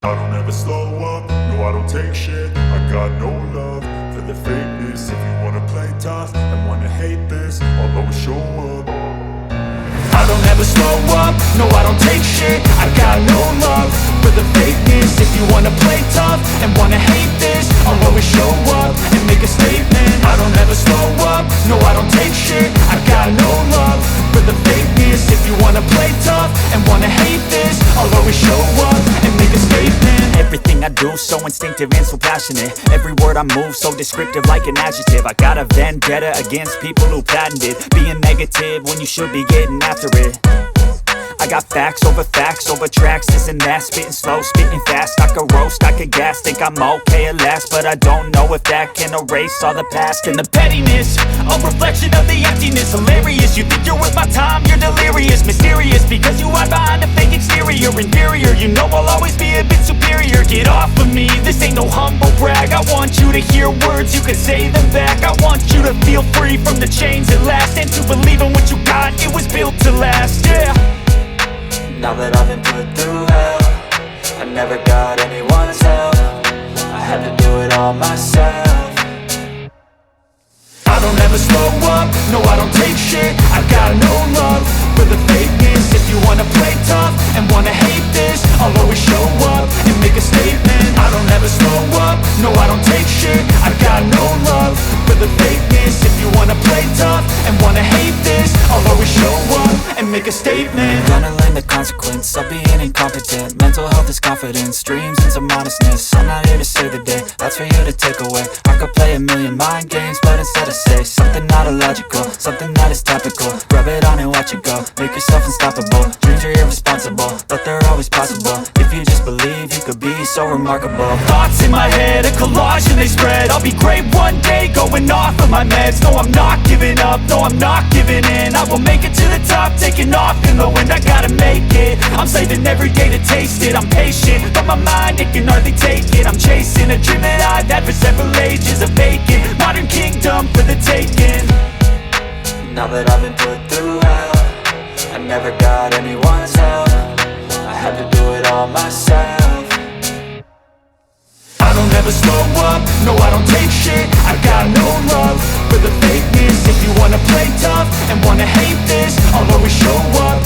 I don't ever slow up, no I don't take shit. I got no love for the fakeness. If you wanna play tough and wanna hate this, I'll always show up. I don't ever slow up, no I don't take shit. I got no love for the fakeness. If you wanna play tough and wanna hate this, I'll always show up and make a statement. I don't ever slow up, no I don't take shit. I got no love for the fakeness. If you wanna play tough and wanna hate this, I'll always show up and make a statement. Everything I do so instinctive and so passionate. Every word I move so descriptive like an adjective. I got a vendetta against people who patented being negative when you should be getting after it. I got facts over tracks, this and that. Spitting slow, spitting fast. I could roast, I could gas. Think I'm okay at last, but I don't know if that can erase all the past. And the pettiness, a reflection of the emptiness. Hilarious, you think you're worth my time, you're delirious. Mysterious, because you hide behind a fake exterior. Inferior, you know I'll always be a bit superior. Get off of me, this ain't no humble brag. I want you to hear words, you can say them back. I want you to feel free from the chains at last, and to believe in what you got, it was built to last, yeah. Now that I've been put through hell, I never got anyone's help. I had to do it all myself. I don't ever slow up, no I don't take shit. I got no love for the fakeness. If you wanna play tough and wanna hate this, I'll always show up and make a statement. I don't ever slow up, no I don't take shit. I got no love for the fakeness. If you wanna play tough and wanna hate this, I'll always show up and make a statement. Gonna learn the consequence of being incompetent. Mental health is confidence, dreams and some modestness. I'm not here to save the day, that's for you to take away. I could play a million mind games, but instead I say something not illogical, something that is topical. Rub it on and watch it go, make yourself unstoppable. Dreams are irresponsible, but they're always possible. If you just believe, you could be so remarkable. Thoughts in my head, a collage and they spread. I'll be great one day, going off of my meds. No, I'm not giving up, no, I'm not giving in. I will make it to the top, taking off in the wind. I gotta make it, I'm saving every day to taste it. I'm patient, but my mind, it can hardly take it. I'm chasing a dream that I've had for several ages. A vacant, modern kingdom for the taking. Now that I've been put through hell, I never got anyone's help. I had to do it all myself. I don't ever slow up, no I don't take shit. I got no love for the fakeness. If you wanna play tough and wanna hate this, I'll always show up